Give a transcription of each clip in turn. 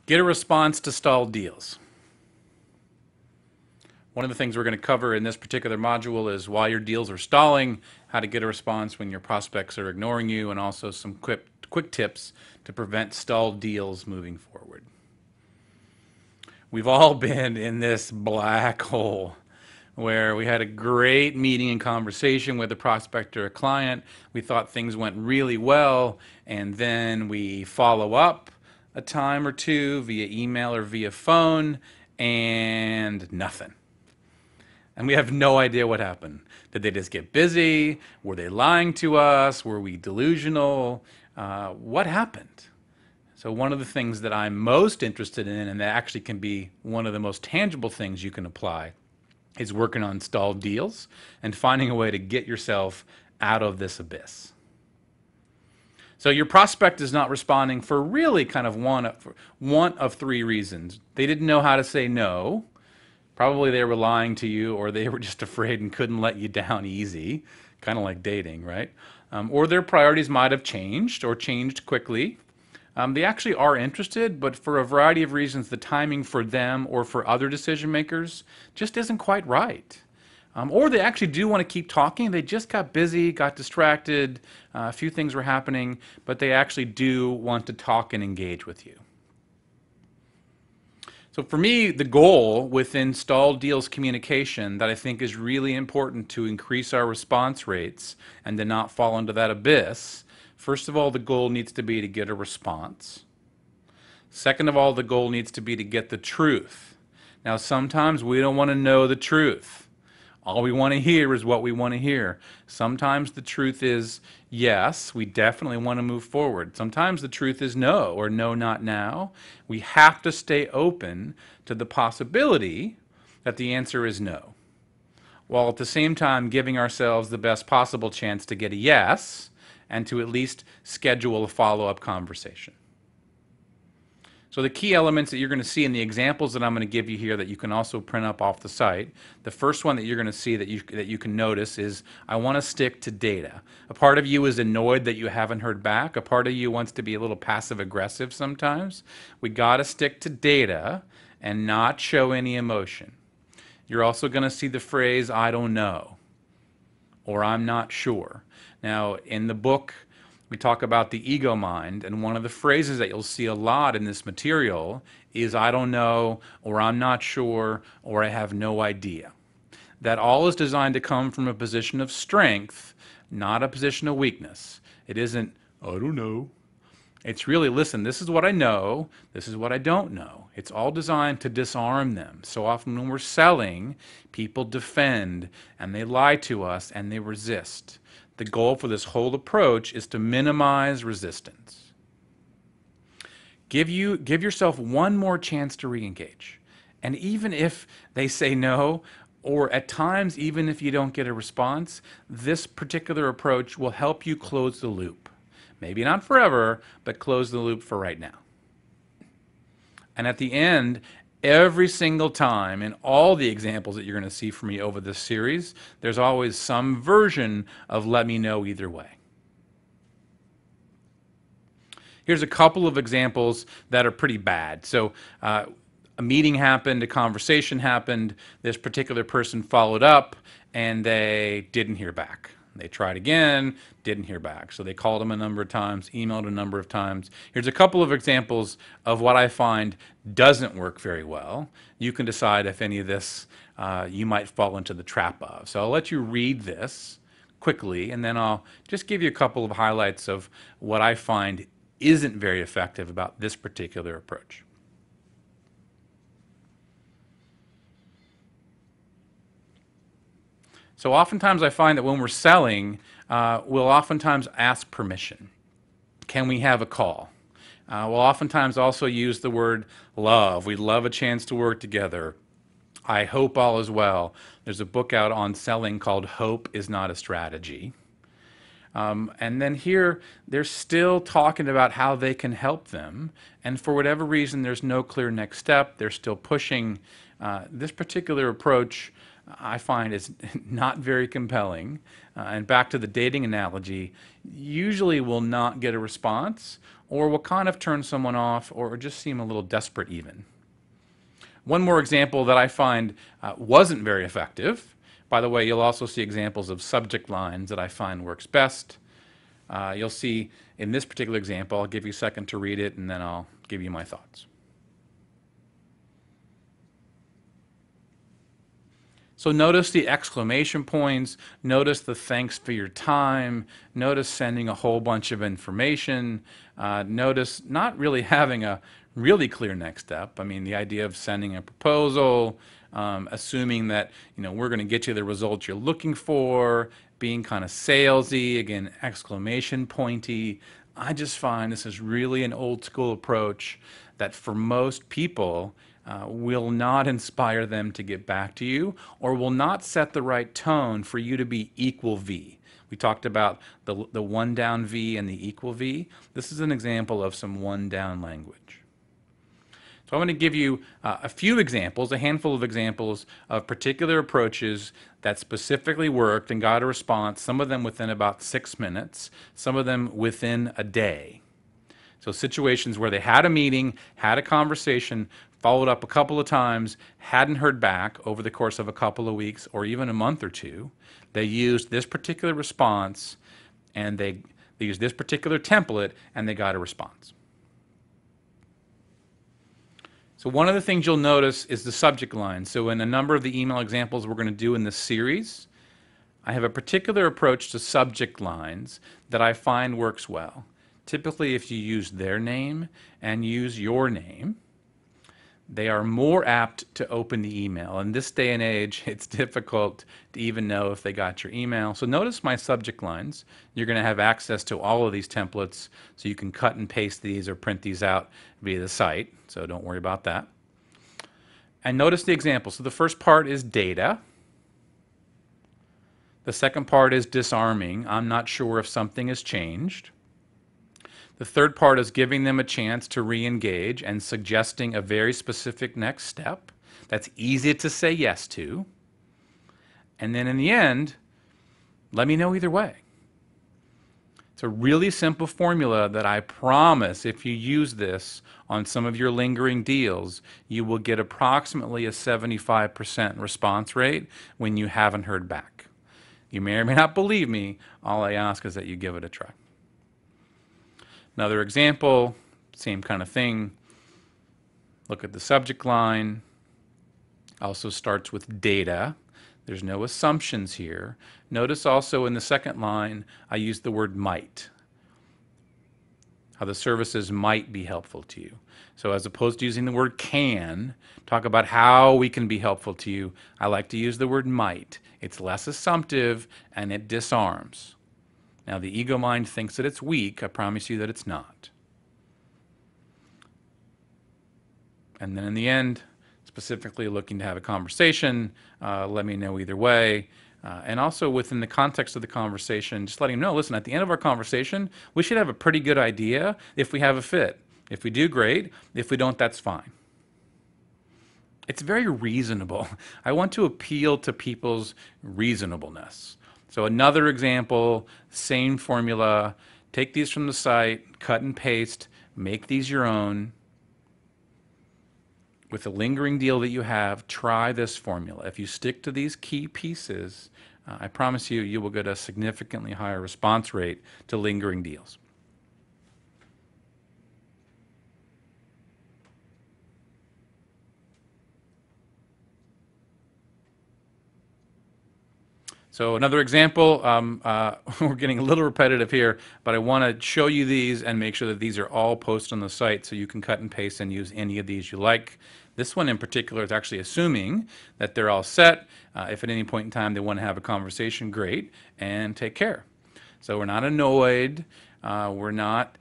Get a response to stalled deals. One of the things we're going to cover in this particular module is why your deals are stalling, how to get a response when your prospects are ignoring you, and also some quick tips to prevent stalled deals moving forward. We've all been in this black hole where we had a great meeting and conversation with a prospect or a client. We thought things went really well, and then we follow up a time or two via email or via phone, and nothing. And we have no idea what happened. Did they just get busy? Were they lying to us? Were we delusional? What happened? So one of the things that I'm most interested in, and that actually can be one of the most tangible things you can apply, is working on stalled deals and finding a way to get yourself out of this abyss. So your prospect is not responding for really kind of one of three reasons. They didn't know how to say no. Probably they were lying to you, or they were just afraid and couldn't let you down easy, kind of like dating, right? Or their priorities might have changed or changed quickly. They actually are interested, but for a variety of reasons, the timing for them or for other decision makers just isn't quite right. Or they actually do want to keep talking. They just got busy, got distracted, a few things were happening, but they actually do want to talk and engage with you. So for me, the goal with installed deals communication that I think is really important to increase our response rates and to not fall into that abyss, first of all, the goal needs to be to get a response. Second of all, the goal needs to be to get the truth. Now, sometimes we don't want to know the truth. All we want to hear is what we want to hear. Sometimes the truth is yes, we definitely want to move forward. Sometimes the truth is no, or no, not now. We have to stay open to the possibility that the answer is no, while at the same time giving ourselves the best possible chance to get a yes and to at least schedule a follow-up conversation. So the key elements that you're going to see in the examples that I'm going to give you here that you can also print up off the site, the first one that you're going to see that you can notice is I want to stick to data. A part of you is annoyed that you haven't heard back. A part of you wants to be a little passive aggressive sometimes. We got to stick to data and not show any emotion. You're also going to see the phrase I don't know or I'm not sure. Now in the book we talk about the ego mind, and one of the phrases that you'll see a lot in this material is I don't know, or I'm not sure, or I have no idea. That all is designed to come from a position of strength, not a position of weakness. It isn't, I don't know. It's really, listen, this is what I know, this is what I don't know. It's all designed to disarm them. So often when we're selling, people defend, and they lie to us, and they resist. The goal for this whole approach is to minimize resistance. Give yourself one more chance to re-engage. And even if they say no, or at times even if you don't get a response, this particular approach will help you close the loop. Maybe not forever, but close the loop for right now. And at the end, every single time in all the examples that you're going to see from me over this series, there's always some version of let me know either way. Here's a couple of examples that are pretty bad. So a meeting happened, a conversation happened, this particular person followed up, and they didn't hear back. They tried again, didn't hear back. So they called him a number of times, emailed a number of times. Here's a couple of examples of what I find doesn't work very well. You can decide if any of this you might fall into the trap of. So I'll let you read this quickly, and then I'll just give you a couple of highlights of what I find isn't very effective about this particular approach. So oftentimes I find that when we're selling, we'll oftentimes ask permission. Can we have a call? We'll oftentimes also use the word love. We'd love a chance to work together. I hope all is well. There's a book out on selling called Hope is Not a Strategy. And then here, they're still talking about how they can help them. And for whatever reason, there's no clear next step. They're still pushing. This particular approach, I find, is not very compelling. And back to the dating analogy, usually will not get a response, or will kind of turn someone off or just seem a little desperate even. One more example that I find wasn't very effective. By the way, you'll also see examples of subject lines that I find works best. You'll see in this particular example, I'll give you a second to read it and then I'll give you my thoughts. So notice the exclamation points, notice the thanks for your time, notice sending a whole bunch of information, notice not really having a really clear next step. I mean, the idea of sending a proposal, assuming that we're going to get you the results you're looking for, being kind of salesy, again, exclamation pointy. I just find this is really an old school approach that for most people will not inspire them to get back to you or will not set the right tone for you to be equal V. We talked about the one down V and the equal V. This is an example of some one down language. So I'm going to give you a few examples, a handful of examples of particular approaches that specifically worked and got a response, some of them within about 6 minutes, some of them within a day. So situations where they had a meeting, had a conversation, followed up a couple of times, hadn't heard back over the course of a couple of weeks or even a month or two. They used this particular response and they used this particular template and they got a response. So one of the things you'll notice is the subject line. So in a number of the email examples we're going to do in this series, I have a particular approach to subject lines that I find works well. Typically, if you use their name and use your name, they are more apt to open the email. In this day and age, it's difficult to even know if they got your email. So notice my subject lines. You're going to have access to all of these templates, so you can cut and paste these or print these out via the site, so don't worry about that. And notice the example. So the first part is data. The second part is disarming. I'm not sure if something has changed. The third part is giving them a chance to re-engage and suggesting a very specific next step that's easy to say yes to. And then in the end, let me know either way. It's a really simple formula that I promise if you use this on some of your lingering deals, you will get approximately a 75% response rate when you haven't heard back. You may or may not believe me. All I ask is that you give it a try. Another example, same kind of thing. Look at the subject line. Also starts with data. There's no assumptions here. Notice also in the second line, I use the word might. How the services might be helpful to you. So as opposed to using the word can, talk about how we can be helpful to you, I like to use the word might. It's less assumptive and it disarms. Now, the ego mind thinks that it's weak. I promise you that it's not. And then in the end, specifically looking to have a conversation, let me know either way. And also within the context of the conversation, just letting them know, listen, at the end of our conversation, we should have a pretty good idea if we have a fit. If we do, great. If we don't, that's fine. It's very reasonable. I want to appeal to people's reasonableness. So another example, same formula, take these from the site, cut and paste, make these your own. With the lingering deal that you have, try this formula. If you stick to these key pieces, I promise you, you will get a significantly higher response rate to lingering deals. So another example, we're getting a little repetitive here, but I want to show you these and make sure that these are all posted on the site so you can cut and paste and use any of these you like. This one in particular is actually assuming that they're all set. If at any point in time they want to have a conversation, great, and take care. So we're not annoyed, we're not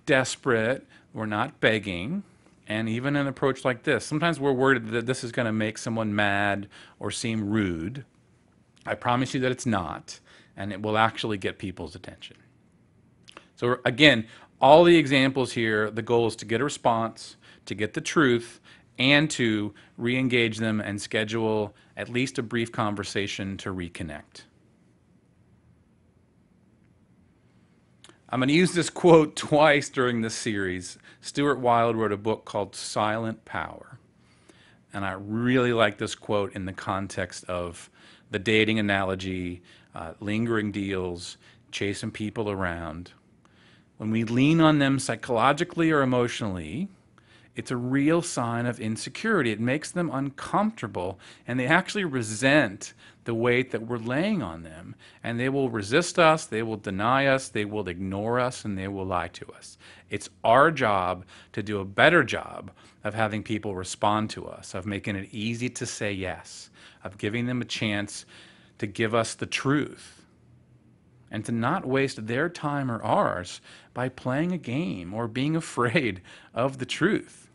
desperate, we're not begging. And even an approach like this, sometimes we're worried that this is going to make someone mad or seem rude. I promise you that it's not, and it will actually get people's attention. So again, all the examples here, the goal is to get a response, to get the truth, and to re-engage them and schedule at least a brief conversation to reconnect. I'm going to use this quote twice during this series. Stuart Wilde wrote a book called Silent Power. And I really like this quote in the context of the dating analogy, lingering deals, chasing people around. When we lean on them psychologically or emotionally, it's a real sign of insecurity. It makes them uncomfortable, and they actually resent the weight that we're laying on them. And they will resist us, they will deny us, they will ignore us, and they will lie to us. It's our job to do a better job of having people respond to us, of making it easy to say yes, of giving them a chance to give us the truth, and to not waste their time or ours by playing a game or being afraid of the truth.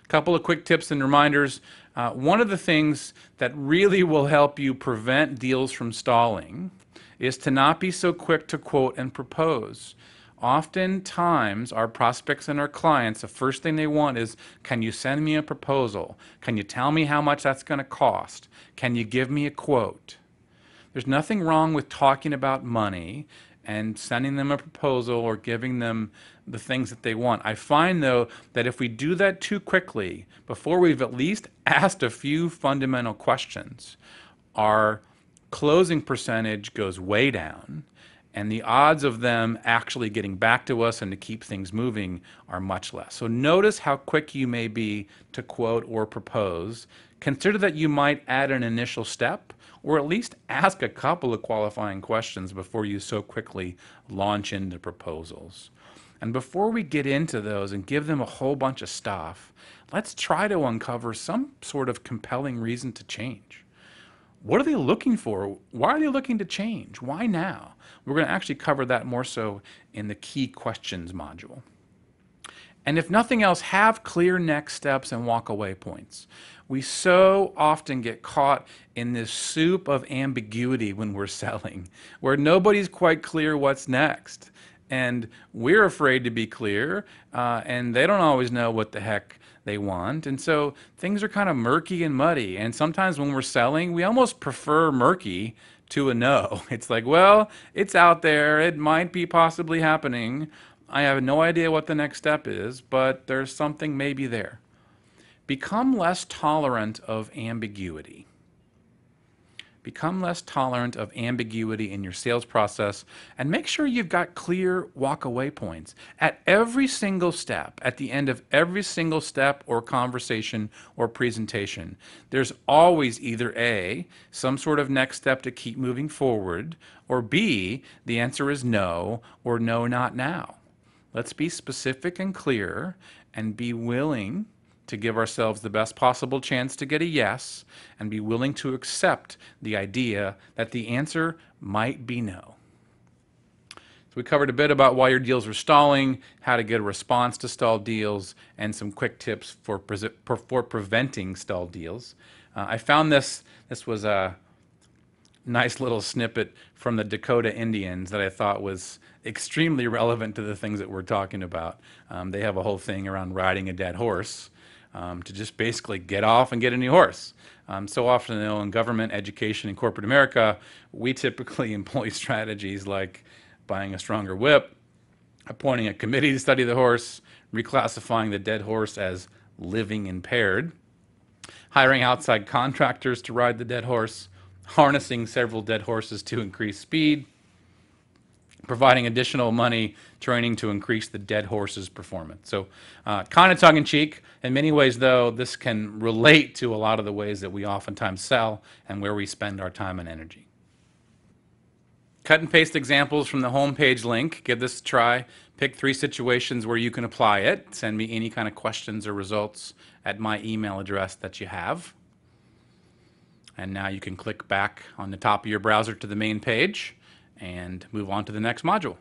Couple of quick tips and reminders. One of the things that really will help you prevent deals from stalling is to not be so quick to quote and propose. Oftentimes, our prospects and our clients, the first thing they want is, can you send me a proposal? Can you tell me how much that's going to cost? Can you give me a quote? There's nothing wrong with talking about money and sending them a proposal or giving them the things that they want. I find, though, that if we do that too quickly, before we've at least asked a few fundamental questions, our closing percentage goes way down, and the odds of them actually getting back to us and to keep things moving are much less. So notice how quick you may be to quote or propose. Consider that you might add an initial step, or at least ask a couple of qualifying questions before you so quickly launch into proposals. And before we get into those and give them a whole bunch of stuff, let's try to uncover some sort of compelling reason to change. What are they looking for? Why are they looking to change? Why now? We're going to actually cover that more so in the key questions module. And if nothing else, have clear next steps and walk away points. We so often get caught in this soup of ambiguity when we're selling, where nobody's quite clear what's next. And we're afraid to be clear, and they don't always know what the heck they want. And so things are kind of murky and muddy. And sometimes when we're selling, we almost prefer murky to a no. It's like, well, it's out there. It might be possibly happening. I have no idea what the next step is, but there's something maybe there. Become less tolerant of ambiguity. Become less tolerant of ambiguity in your sales process, and make sure you've got clear walk-away points. At every single step, at the end of every single step or conversation or presentation, there's always either A, some sort of next step to keep moving forward, or B, the answer is no, or no, not now. Let's be specific and clear and be willing to give ourselves the best possible chance to get a yes, and be willing to accept the idea that the answer might be no. So we covered a bit about why your deals are stalling, how to get a response to stalled deals, and some quick tips for preventing stalled deals. I found this was a nice little snippet from the Dakota Indians that I thought was extremely relevant to the things that we're talking about. They have a whole thing around riding a dead horse, to just basically get off and get a new horse. So often, in government, education, and corporate America, we typically employ strategies like buying a stronger whip, appointing a committee to study the horse, reclassifying the dead horse as living impaired, hiring outside contractors to ride the dead horse, harnessing several dead horses to increase speed, providing additional money training to increase the dead horse's performance. So kind of tongue-in-cheek. In many ways, though, this can relate to a lot of the ways that we oftentimes sell and where we spend our time and energy. Cut and paste examples from the homepage link. Give this a try. Pick 3 situations where you can apply it. Send me any kind of questions or results at my email address that you have. And now you can click back on the top of your browser to the main page and move on to the next module.